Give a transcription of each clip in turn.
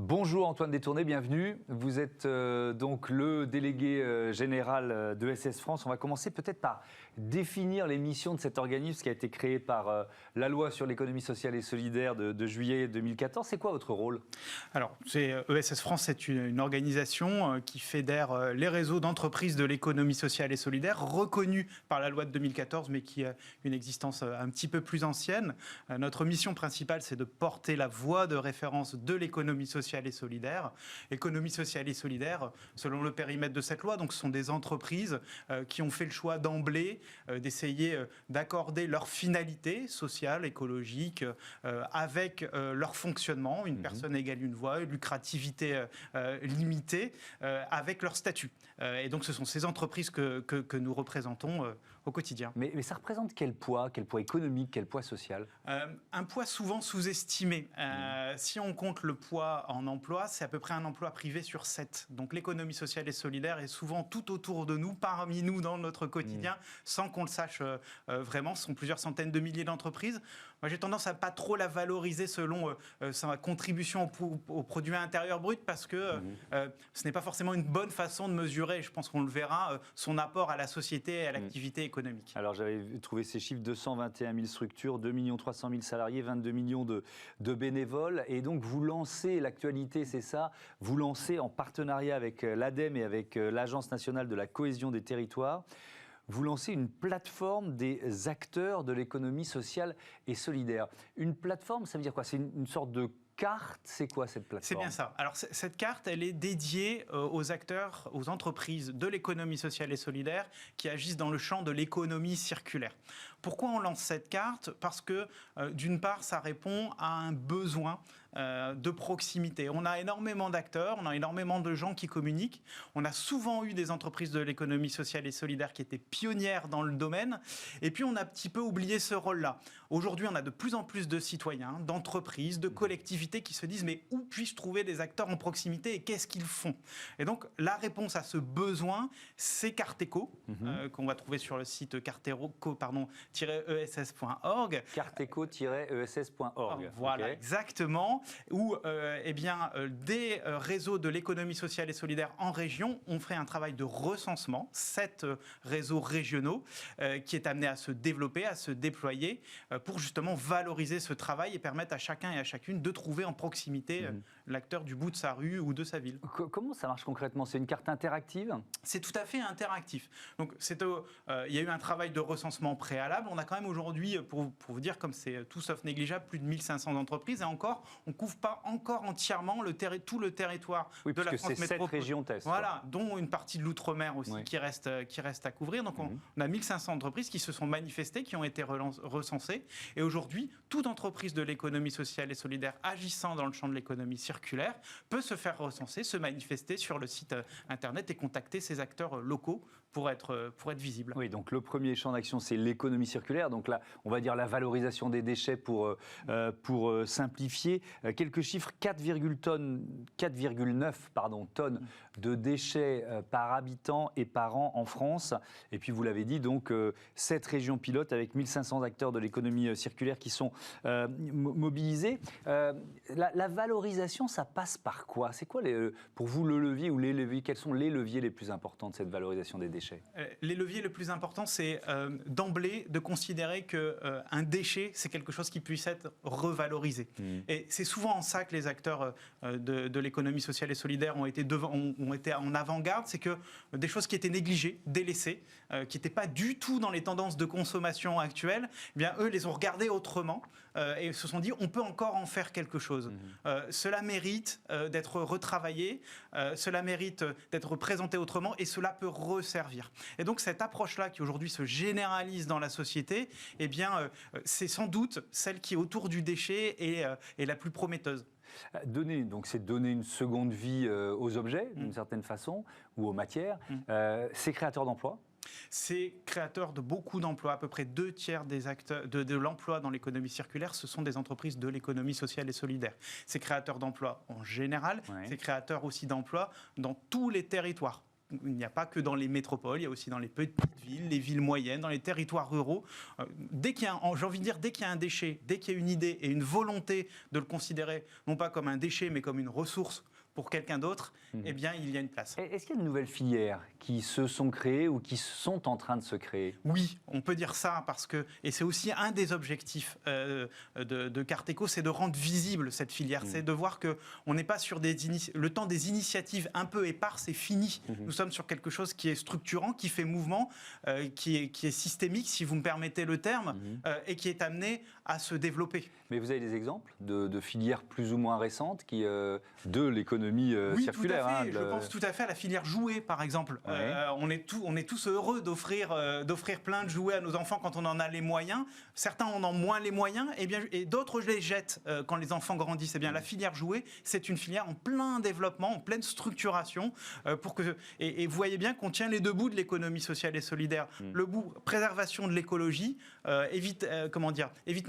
Bonjour Antoine Détourné, bienvenue. Vous êtes donc le délégué général de SS France. On va commencer peut-être par définir les missions de cet organisme qui a été créé par la loi sur l'économie sociale et solidaire de juillet 2014. C'est quoi votre rôle ? Alors, ESS France, c'est une organisation qui fédère les réseaux d'entreprises de l'économie sociale et solidaire, reconnus par la loi de 2014, mais qui a une existence un petit peu plus ancienne. Notre mission principale, c'est de porter la voix de référence de l'économie sociale et solidaire. Économie sociale et solidaire, selon le périmètre de cette loi, donc ce sont des entreprises qui ont fait le choix d'emblée d'essayer d'accorder leur finalité sociale, écologique, avec leur fonctionnement, une personne égale une voix, une lucrativité limitée, avec leur statut. Et donc ce sont ces entreprises que nous représentons au quotidien. Mais ça représente quel poids économique, quel poids social ? Un poids souvent sous-estimé. Si on compte le poids en emploi, c'est à peu près un emploi privé sur 7. Donc l'économie sociale et solidaire est souvent tout autour de nous, parmi nous dans notre quotidien, sans qu'on le sache vraiment. Ce sont plusieurs centaines de milliers d'entreprises. Moi, j'ai tendance à pas trop la valoriser selon sa contribution au produit intérieur brut, parce que ce n'est pas forcément une bonne façon de mesurer, je pense qu'on le verra, son apport à la société et à l'activité économique. Alors j'avais trouvé ces chiffres, 221 000 structures, 2 300 000 salariés, 22 millions de bénévoles. Et donc vous lancez, l'actualité c'est ça, vous lancez en partenariat avec l'ADEME et avec l'Agence nationale de la cohésion des territoires, vous lancez une plateforme des acteurs de l'économie sociale et solidaire. Une plateforme, ça veut dire quoi ? C'est une sorte de carte, c'est quoi cette plateforme ? C'est bien ça. Alors cette carte, elle est dédiée aux acteurs, aux entreprises de l'économie sociale et solidaire qui agissent dans le champ de l'économie circulaire. Pourquoi on lance cette carte ? Parce que d'une part, ça répond à un besoin de proximité. On a énormément d'acteurs, on a énormément de gens qui communiquent. On a souvent eu des entreprises de l'économie sociale et solidaire qui étaient pionnières dans le domaine. Et puis on a un petit peu oublié ce rôle-là. Aujourd'hui, on a de plus en plus de citoyens, d'entreprises, de collectivités qui se disent mais où puis-je trouver des acteurs en proximité et qu'est-ce qu'ils font ? Et donc la réponse à ce besoin, c'est Carteco, qu'on va trouver sur le site carteco-ess.org. Carteco-ess.org. Voilà, okay. Exactement, où des réseaux de l'économie sociale et solidaire en région ont fait un travail de recensement, 7 réseaux régionaux qui est amené à se développer, à se déployer pour justement valoriser ce travail et permettre à chacun et à chacune de trouver en proximité l'acteur du bout de sa rue ou de sa ville. Comment ça marche concrètement ? C'est une carte interactive ? C'est tout à fait interactif. Donc, il y a eu un travail de recensement préalable. On a quand même aujourd'hui, pour vous dire, comme c'est tout sauf négligeable, plus de 1500 entreprises. Et encore, on ne couvre pas encore entièrement tout le territoire de la France métropolitaine. C'est 7 régions test. Voilà, dont une partie de l'outre-mer aussi qui reste à couvrir. Donc, on a 1500 entreprises qui se sont manifestées, qui ont été recensées. Et aujourd'hui, toute entreprise de l'économie sociale et solidaire agissant dans le champ de l'économie circulaire peut se faire recenser, se manifester sur le site internet et contacter ces acteurs locaux pour être visible. Oui, donc le premier champ d'action, c'est l'économie circulaire. Donc là, on va dire la valorisation des déchets pour simplifier. Quelques chiffres, 4,9 tonnes de déchets par habitant et par an en France. Et puis, vous l'avez dit, donc 7 régions pilotes avec 1500 acteurs de l'économie circulaire qui sont mobilisés. La valorisation, ça passe par quoi ? C'est quoi, pour vous, le levier ou les leviers ? Quels sont les leviers les plus importants de cette valorisation des déchets ? Les leviers les plus importants, c'est d'emblée de considérer qu'un déchet, c'est quelque chose qui puisse être revalorisé. Et c'est souvent en ça que les acteurs de l'économie sociale et solidaire ont été en avant-garde. C'est que des choses qui étaient négligées, délaissées, qui n'étaient pas du tout dans les tendances de consommation actuelles, eh bien, eux les ont regardées autrement et se sont dit on peut encore en faire quelque chose. Cela mérite d'être retravaillé, cela mérite d'être présenté autrement et cela peut resservir. Et donc cette approche-là qui aujourd'hui se généralise dans la société, eh bien, c'est sans doute celle qui autour du déchet est la plus prometteuse. C'est donner une seconde vie aux objets, d'une certaine façon, ou aux matières. C'est créateur d'emplois ? C'est créateur de beaucoup d'emplois. À peu près 2/3 des acteurs de l'emploi dans l'économie circulaire, ce sont des entreprises de l'économie sociale et solidaire. C'est créateur d'emplois en général, c'est créateur aussi d'emplois dans tous les territoires. il n'y a pas que dans les métropoles, il y a aussi dans les petites villes, les villes moyennes, dans les territoires ruraux. Dès qu'il y a, j'ai envie de dire, dès qu'il y a un déchet, dès qu'il y a une idée et une volonté de le considérer non pas comme un déchet, mais comme une ressource pour quelqu'un d'autre, eh bien, il y a une place. Est-ce qu'il y a de nouvelles filières qui se sont créées ou qui sont en train de se créer? Oui, on peut dire ça parce que, et c'est aussi un des objectifs de Carteco, c'est de rendre visible cette filière, c'est de voir qu'on n'est pas sur le temps des initiatives un peu éparses est fini. Nous sommes sur quelque chose qui est structurant, qui fait mouvement, qui est systémique, si vous me permettez le terme, et qui est amené à se développer. Mais vous avez des exemples de filières plus ou moins récentes de l'économie circulaire? Tout à fait. Je pense tout à fait à la filière jouets, par exemple. Ouais. On est tous heureux d'offrir plein de jouets à nos enfants quand on en a les moyens. Certains en ont moins les moyens, et d'autres les jettent quand les enfants grandissent. Eh bien, la filière jouets, c'est une filière en plein développement, en pleine structuration, et vous voyez bien qu'on tient les deux bouts de l'économie sociale et solidaire. Le bout préservation de l'écologie, évitement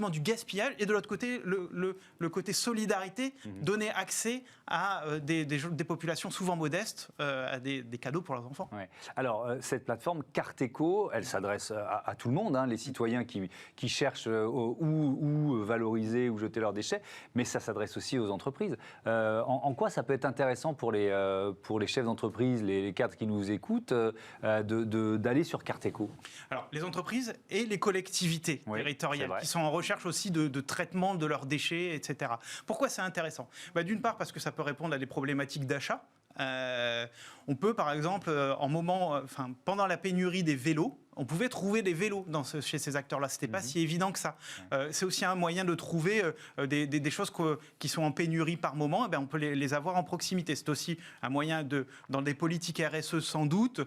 du gaspillage, et de l'autre côté, le côté solidarité, donner accès à des populations souvent modestes, à des cadeaux pour leurs enfants. Ouais. Alors, cette plateforme Carteco, elle s'adresse à tout le monde, les citoyens qui cherchent où valoriser, où jeter leurs déchets, mais ça s'adresse aussi aux entreprises. En quoi ça peut être intéressant pour les chefs d'entreprise, les cadres qui nous écoutent, d'aller sur Carteco? Alors, les entreprises et les collectivités territoriales qui sont en recherche aussi de traitement de leurs déchets, etc. Pourquoi c'est intéressant? D'une part, parce que ça peut répondre à des problématiques d'achat. On peut, par exemple, pendant la pénurie des vélos, on pouvait trouver des vélos chez ces acteurs-là. Ce n'était pas si évident que ça. C'est aussi un moyen de trouver des choses qui sont en pénurie par moment. On peut les avoir en proximité. C'est aussi un moyen, dans des politiques RSE sans doute,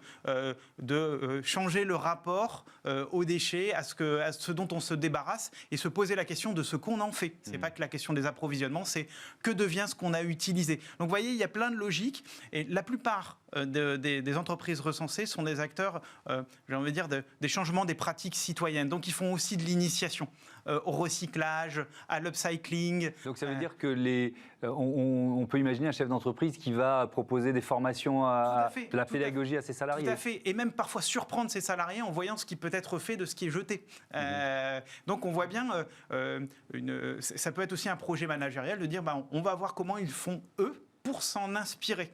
de changer le rapport aux déchets, à ce dont on se débarrasse, et se poser la question de ce qu'on en fait. Ce n'est pas que la question des approvisionnements, c'est que devient ce qu'on a utilisé. Donc vous voyez, il y a plein de logiques. Et la plupart des entreprises recensées sont des acteurs, j'ai envie de dire, des changements des pratiques citoyennes. Donc ils font aussi de l'initiation au recyclage, à l'upcycling. Donc ça veut dire que on peut imaginer un chef d'entreprise qui va proposer des formations de la pédagogie à ses salariés. Tout à fait, et même parfois surprendre ses salariés en voyant ce qui peut être fait de ce qui est jeté. Donc on voit bien, ça peut être aussi un projet managérial de dire on va voir comment ils font eux pour s'en inspirer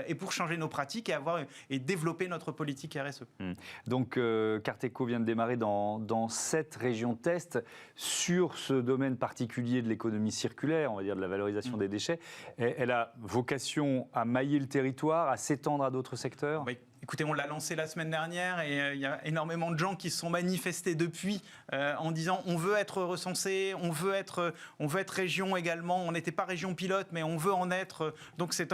et pour changer nos pratiques et développer notre politique RSE. Donc Carteco vient de démarrer dans 7 régions test sur ce domaine particulier de l'économie circulaire, on va dire de la valorisation des déchets. Elle a vocation à mailler le territoire, à s'étendre à d'autres secteurs? Écoutez, on l'a lancé la semaine dernière et il y a énormément de gens qui se sont manifestés depuis en disant on veut être recensé, on veut être région également. On n'était pas région pilote, mais on veut en être. Donc c'est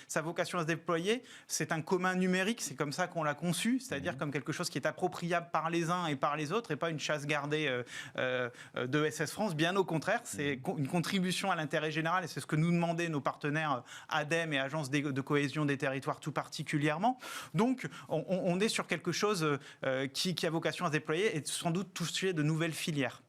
sa vocation à se déployer. C'est un commun numérique, c'est comme ça qu'on l'a conçu, c'est-à-dire comme quelque chose qui est appropriable par les uns et par les autres, et pas une chasse gardée de ESS France. Bien au contraire, c'est une contribution à l'intérêt général, et c'est ce que nous demandaient nos partenaires ADEME et Agence de cohésion des territoires tout particulièrement. Donc, on est sur quelque chose qui a vocation à se déployer et sans doute toucher de nouvelles filières.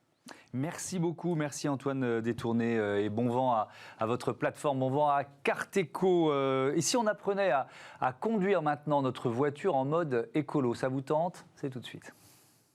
Merci beaucoup, merci Antoine Détourné, et bon vent à votre plateforme, bon vent à Carteco. Et si on apprenait à conduire maintenant notre voiture en mode écolo, ça vous tente? C'est tout de suite.